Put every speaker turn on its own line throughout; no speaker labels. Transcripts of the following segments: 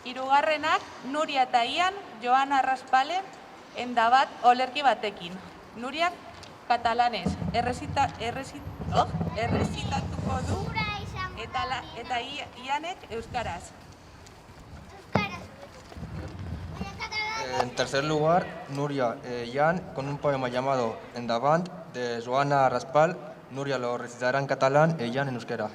Hirugarrenak Nuria eta Ian Joana Raspalen endabat olerki batekin. Nuriak katalanez errezitatuko du eta Ianek euskaraz.
En tercer lugar, Nuria y Ian con un poema llamado Endavant de Joana Raspal. Nuria lo recitará en catalán e Ian en euskera.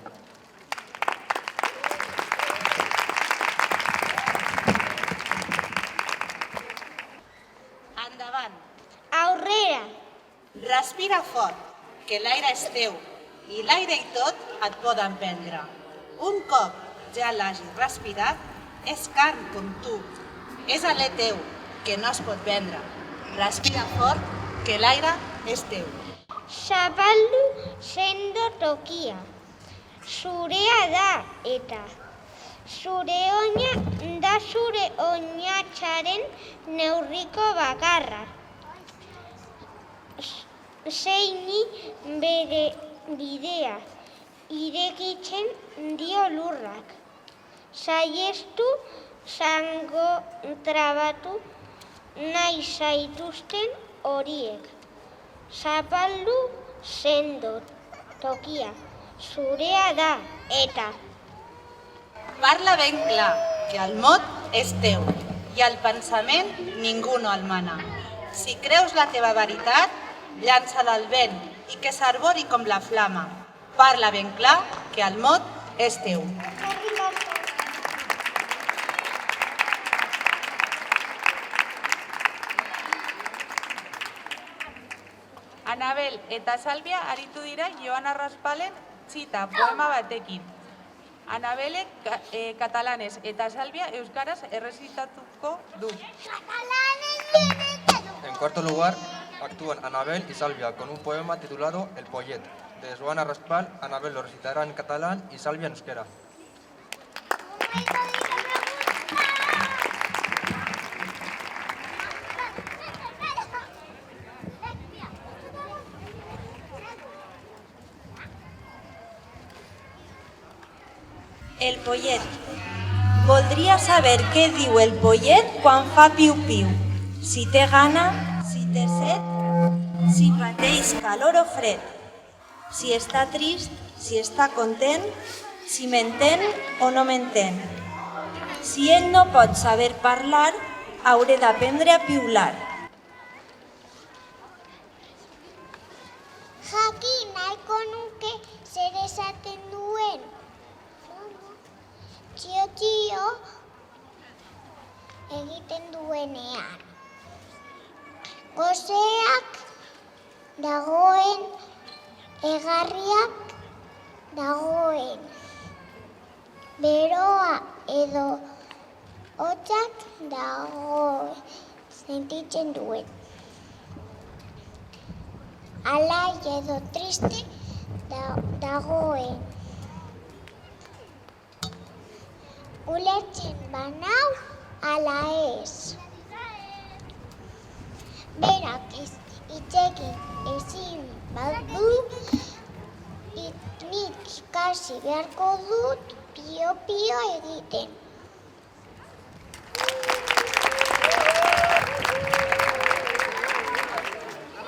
Endavant.
Aurrera.
Respira fort, que l'aire és teu i l'aire i tot et poden prendre. Un cop ja l'hagis respirat, és carn com tu, és alè teu, que no es pot vendre. Respira fort, que l'aire és teu.
Zapaldu sendo tokia. Zurea da eta. Zure oina da zure oinatsaren neurriko bakarra. Zeini bere bidea irekitzen dio lurrak. Saiestu zango trabatu nahi zaituzten horiek. Zapaldu sendo tokia, zurea da eta.
Parla ben clar, que el mot és teu i el pensament ningú no el mana. Si creus la teva veritat, llança-la al vent i que s'arbori com la flama. Parla ben clar, que el mot és teu.
Anabel eta Salvia aritu dira Joana Raspalen txita poema batekin. Anabelek katalanez eta Salvia euskaraz errezitatuko du.
En cuarto lugar, actúan Anabel y Salvia con un poema titulado El Pollet. De Joana Raspal, Anabel lo recitará en catalán y Salvia en euskera.
El pollet. Voldria saber què diu el pollet quan fa piu-piu. Si té gana, si té set, si pateix calor o fred. Si està trist, si està content, si m'entén o no m'entén. Si ell no pot saber parlar, hauré d'aprendre a piular.
Jakin nahiko nuke zer esaten duen. Txio egiten duenean. Goseak dagoen, egarriak dagoen. Beroa edo hotzak dagoen, sentitzen duen. Alai edo triste dagoen. Ulertzen banau ala ez. Berak itzegin ezin badu, nik ikasi beharko dut pio-pio egiten.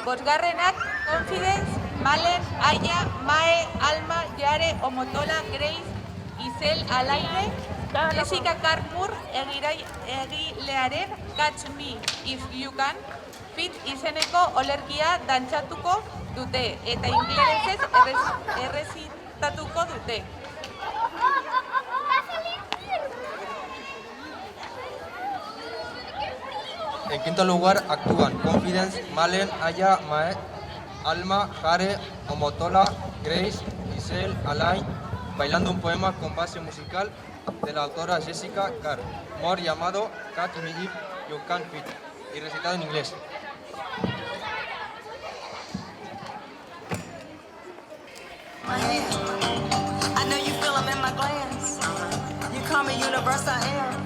Bosgarrenak Confidence, Malen, Aya, Mae, Alma, Yare, Omotola, Grace, Isel, Alaire, Jessica Carpur egilearen Catch Me If You Can fit izeneko olerkia dantzatuko dute eta ingelesez errezitatuko dute.
En quinto lugar, actúan Confidence, Malen, Aya, Mae, Alma, Jare, Omotola, Grace, Isel, Alain, bailando un poema con base musical de la autora Jessica Carr, llamado Catch Me If You Can Fit, y recitado en inglés.
I know you feel them in my glands. You call me universe, I am.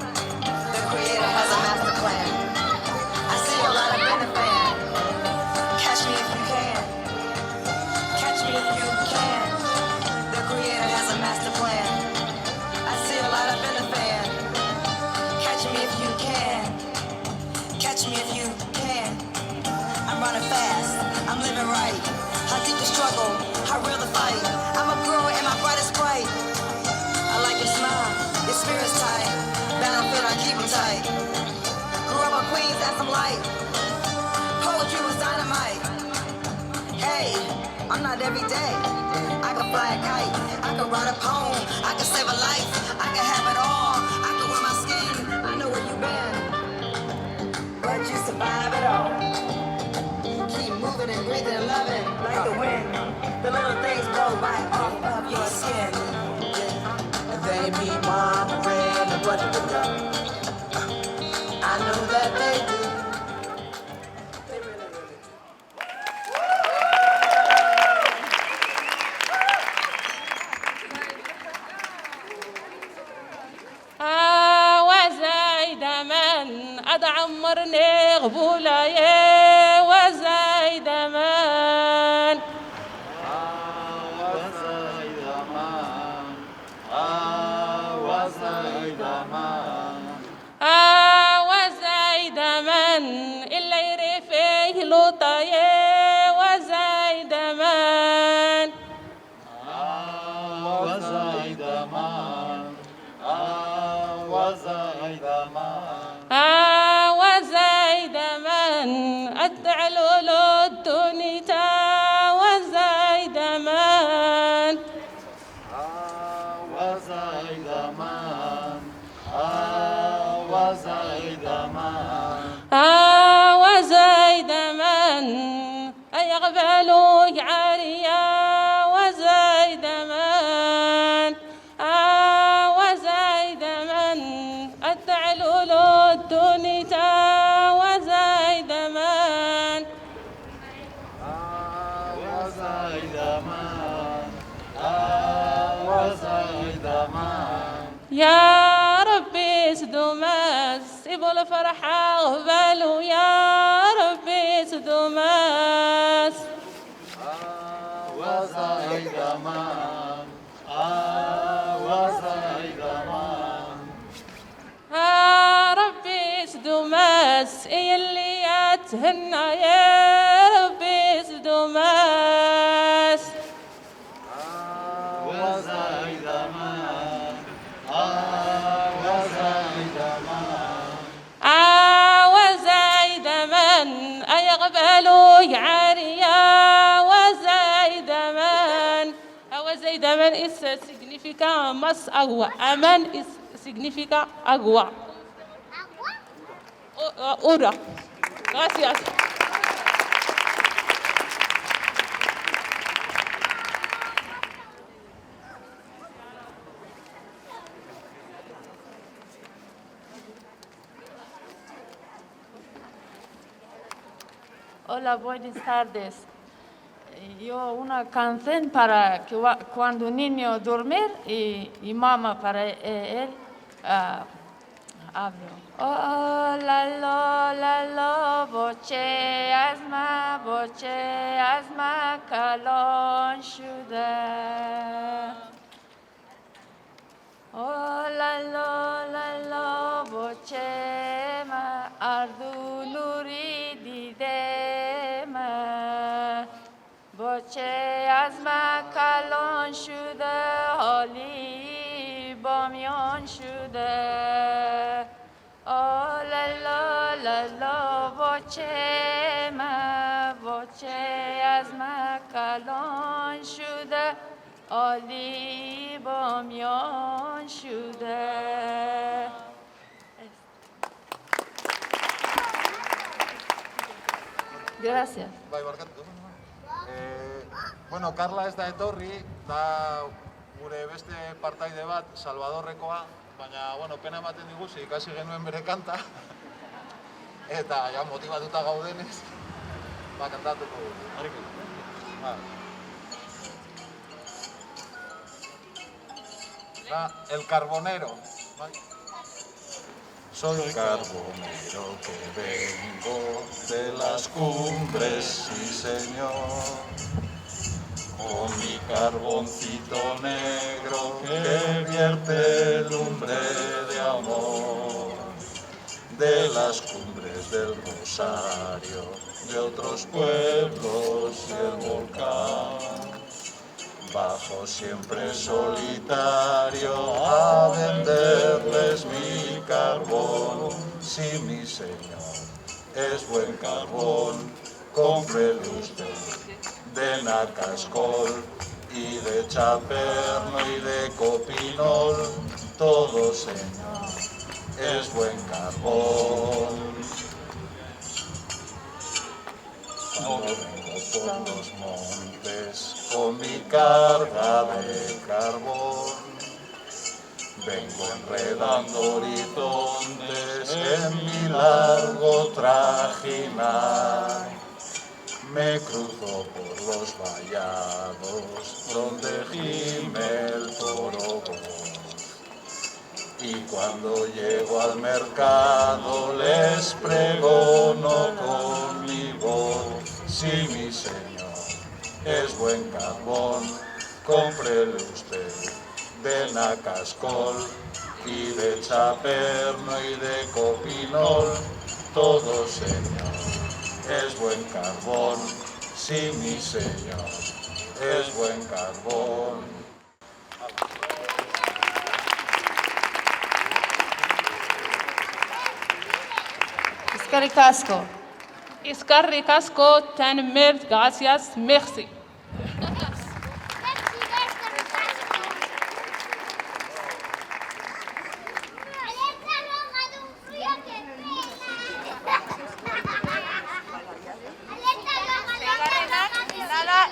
The creator has a master plan. I see a lot of in the fan. Catch me if you can. Catch me if you can. The creator has a master plan. I see a lot of in the fan. Catch every day. I can fly a kite, I can ride a pony, I can save a life, I can have it all. I can wear my skin, I know where you've been, but you survive it all. Keep moving and breathing and loving like the wind. The little things blow right off of your skin. They be wondering what to do. I know that they do. They really, really do.
وزايد من أدعمرني غبولاي وزايد من وزايد من إلا يرفيه لطاي وزايد من
وزايد من
وزايد من التعلل الدنيا وزايد من
وزايد من وزايد من
وزايد من يقبل عاريا وزايد من وزايد من التعلل الدنيا وزايد من
وزايد من وزايد من
يا ربي سدوماس سيبوا الفرحة غبالو يا ربي سدوماس
وزايد من وزايد من
ربي سدوماس اللي يتهنى يا ربي سدوماس
وزايد من وزايد من
وزايد من يقبلوا عاريا وزايد من وزايد من significa más agua aman significa agua ora gracias.
Hola, buenas tardes. Yo una canción para que cuando niño dormir y mamá para él hablo. Oh, la lo, boche asma, kalon shuda. Oh, la lo, boche ma ardu nuri didema. Boche azma kalon shude, hali bamyan shude. Oh, la lo, boche azma kalon shude, hali bamyan shude. Gracias.
Bai, barkatu. Bueno, Carla ez da etorri, da gure beste partaide bat, Salvadorrekoa, baina, bueno, pena ematen diguzi, ikasi genuen bere kanta, eta ja motibatuta gaudenez, ba, kantatuko dugu. Ba. Da, El Carbonero. Bai. Soy carbonero que vengo de las cumbres, sí señor, con mi carboncito negro que vierte lumbre de amor, de las cumbres del Rosario, de otros pueblos y el volcán. Bajo siempre solitario a venderles mi carbón. Si mi señor es buen carbón, cómprele usted de Nacascol y de Chaperno y de Copinol, todo señor es buen carbón. Cuando vengo por los montes con mi carga de carbón, vengo enredando horizontes en mi largo trajinar. Me cruzo por los vallados donde gime el toro voz. Y cuando llego al mercado les pregono con mi voz: si mi señor es buen carbón, cómprele usted de Nacascol y de Chaperno y de Copinol, todo señor es buen carbón, si mi señor es buen carbón.
Eskerrik asko.
Eskerrik asko, tan mert, gracias, merci.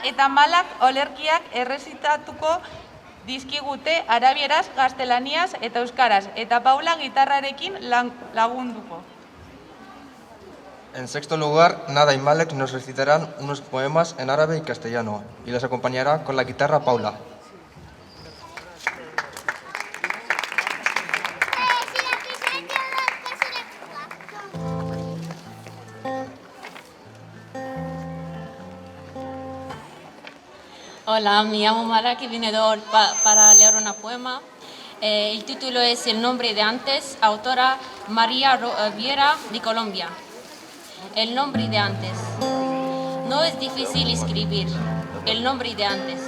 Eta malak olerkiak errezitatuko dizkigute arabieraz, gaztelaniaz eta euskaraz, eta Paula gitarrarekin lagunduko.
En sexto lugar, Nada y Malek nos recitarán unos poemas en árabe y castellano, y les acompañará con la guitarra Paula.
Hola, me llamo Malak y vine para leer un poema. El título es El nombre de antes, autora María Viera de Colombia. El nombre de antes. No es difícil escribir el nombre de antes.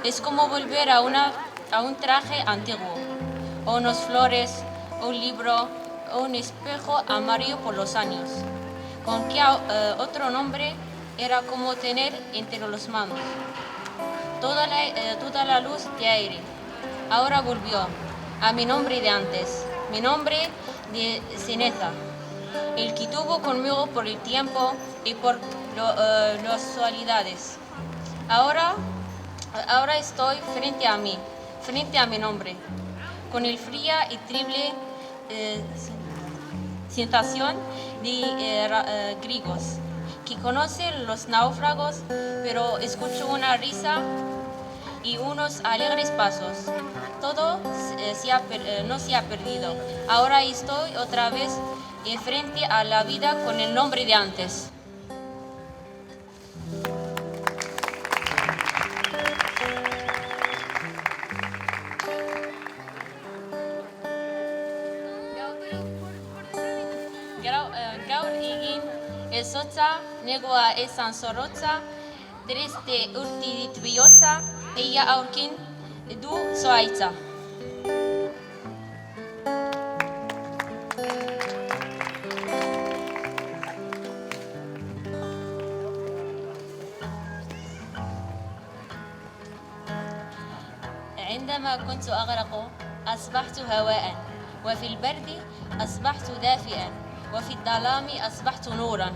Es como volver a un traje antiguo, o unas flores, un libro, o un espejo amarillo por los años. Con qué otro nombre era como tener entre las manos toda la luz de aire. Ahora volvió a mi nombre de antes, mi nombre de Ceneza, el que tuvo conmigo por el tiempo y por las casualidades. Ahora estoy frente a mi nombre, con el fría y terrible sensación de griegos que conocen los náufragos, pero escucho una risa y unos alegres pasos. Todo no se ha perdido. Ahora estoy otra vez frente a la vida con el nombre de antes. Gaur egin ezotza, negoa esan zorrotza, triste urti dit bihotza, eia aurkin du zoaitza. عندما كنت أغرق أصبحت هواء، وفي البرد أصبحت دافئا، وفي الظلام أصبحت نورا.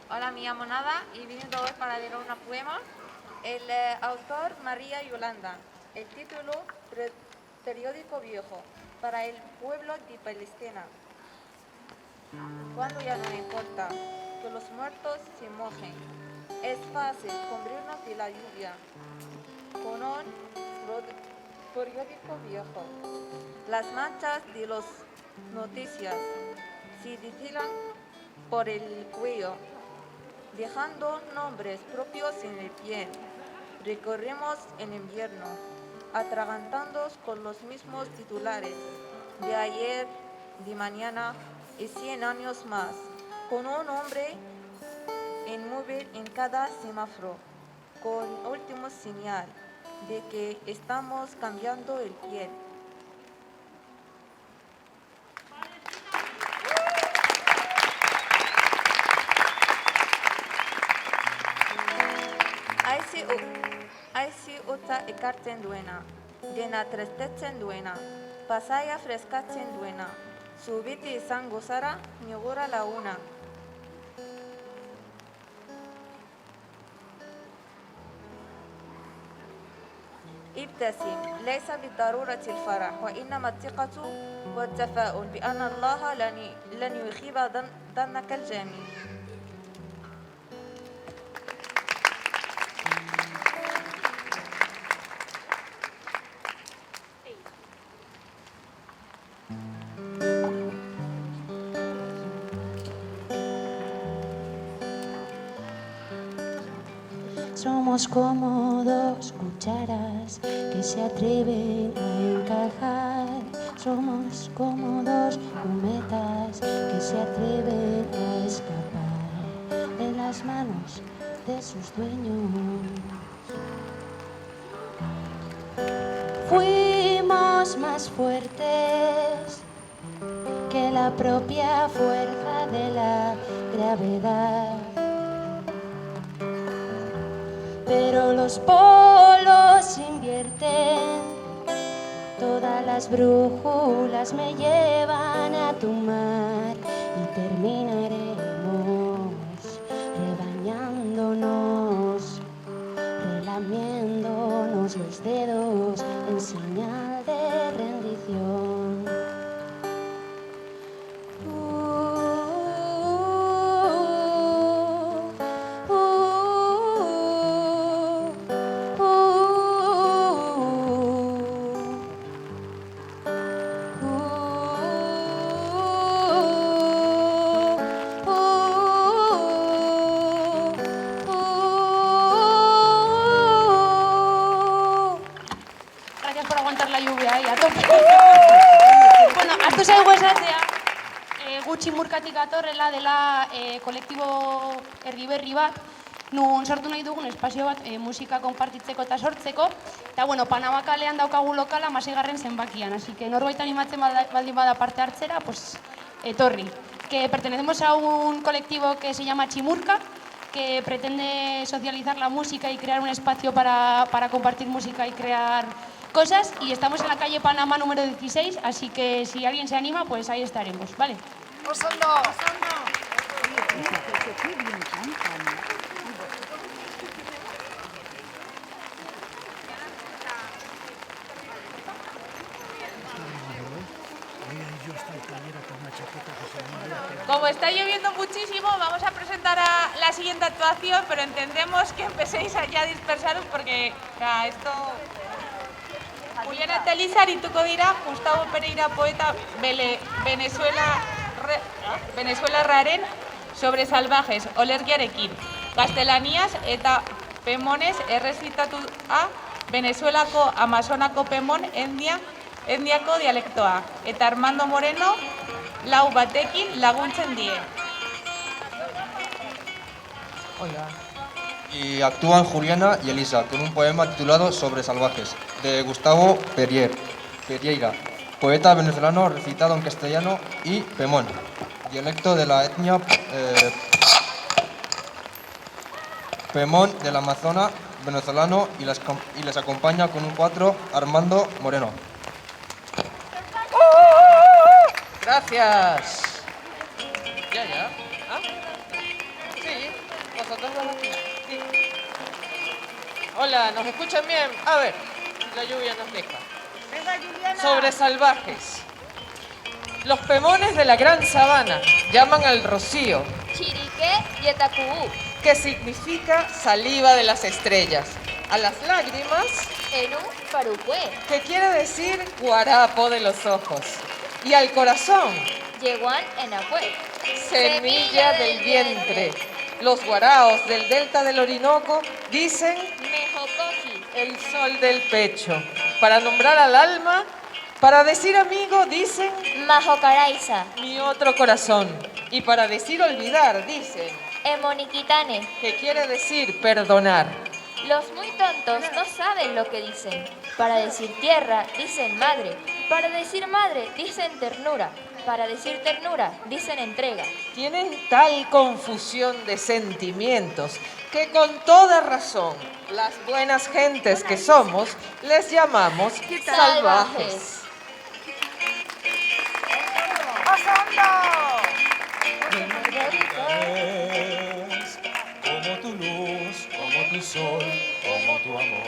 Hola, me llamo Nada y vine hoy para leer un poema. El autor María Yolanda. El título Periódico Viejo para el pueblo de Palestina. Cuando ya no importa que los muertos se mojen, es fácil cubrirnos de la lluvia con un periódico viejo. Las manchas de las noticias se deshilan por el cuello, dejando nombres propios en el pie. Recorremos en invierno, atragantándonos con los mismos titulares de ayer, de mañana y 100 años más, con un hombre inmóvil en cada semáforo, con último señal, de que estamos cambiando el piel. Aisi uta ekartzen duena, dena trestetzen duena, pasaia freskatzen duena, zubiti izango zara, nigura laguna. ابتسم ليس بالضرورة الفرح وإنما الثقة والتفاؤل بأن الله لن يخيب ظنك الجميل.
Somos como dos cucharas que se atreven a encajar. Somos como dos cometas que se atreven a escapar de las manos de sus dueños. Fuimos más fuertes que la propia fuerza de la gravedad. Pero los polos invierten, todas las brújulas me llevan a tu mar y terminaremos rebañándonos, relamiéndonos los dedos en señal de rendición.
Bueno, hartu zaigu esatea, gutxi murkatik atorrela dela kolektibo erriberri bat, nun sortu nahi dugun espazio bat musika konpartitzeko eta sortzeko, eta bueno, Panama kalean daukagu lokala 6. zenbakian, así que norbait animatzen baldin bada parte hartzera, pues etorri. Que pertenecemos a un colectivo que se llama Chimurka, que pretende socializar la música y crear un espacio para compartir música y crear cosas, y estamos en la calle Panamá número 16, así que si alguien se anima, pues ahí estaremos, ¿vale?
Como está lloviendo muchísimo, vamos a presentar a la siguiente actuación, pero entendemos que empecéis a ya dispersaros porque esto... Juliana Telizar ituko dira, Gustavo Pereira poeta venezuelarraren sobre salvajes olerkiarekin. Gaztelaniaz eta pemonez errezitatua Venezuelako Amazonako pemon etniako dialektoa. Eta Armando Moreno lau batekin laguntzen die.
Hola. Y actúan Juliana y Elisa con un poema titulado Sobre salvajes, de Gustavo Pereira, poeta venezolano recitado en castellano, y pemón, dialecto de la etnia pemón del Amazonas venezolano, y les acompaña con un 4 Armando Moreno.
Gracias. Ya. ¿Ah? Sí, vosotros dos. Sí. Hola, ¿nos escuchan bien? A ver, la lluvia nos deja. Sobre salvajes. Los pemones de la gran sabana llaman al rocío,
Chiriqué Yetacuú,
que significa saliva de las estrellas, a las lágrimas,
Enú Parucué,
que quiere decir guarapo de los ojos, y al corazón,
Yeguán Enacué,
semilla del vientre. Los guaraos del delta del Orinoco dicen
Mejocoji,
el sol del pecho. Para nombrar al alma, para decir amigo, dicen
Majocaraiza,
mi otro corazón. Y para decir olvidar, dicen
Emoniquitane,
que quiere decir perdonar.
Los muy tontos no saben lo que dicen. Para decir tierra, dicen madre. Para decir madre, dicen ternura. Para decir ternura, dicen entrega.
Tienen tal confusión de sentimientos que con toda razón, las buenas gentes que somos, les llamamos salvajes.
Como tu luz, como tu sol, como tu amor.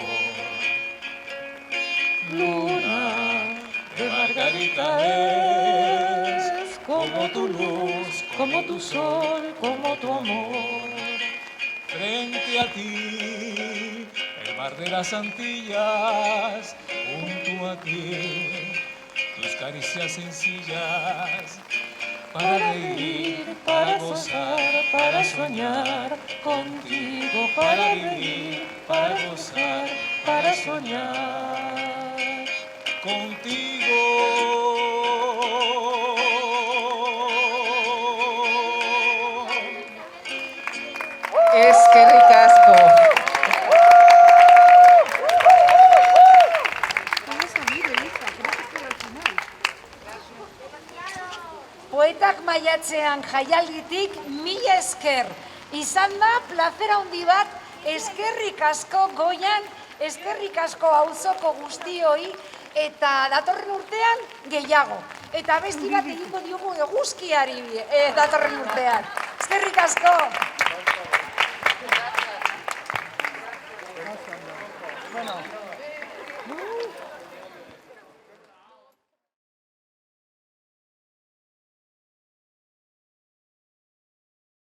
Luna de Margarita es como tu luz, como tu sol, como tu amor. Frente a ti, el mar de las Antillas, junto a ti, tus caricias sencillas. Para reír, para gozar, para soñar contigo, para vivir, para gozar, para soñar contigo.
Es que ricasco.
Poetak maiatzean jaialditik mila esker. Izan da plazera handi bat, eskerrik asko Goian, eskerrik asko auzoko guztioi, eta datorren urtean gehiago. Eta besti bat egingo diogu eguzkiari datorren urtean. Eskerrik asko!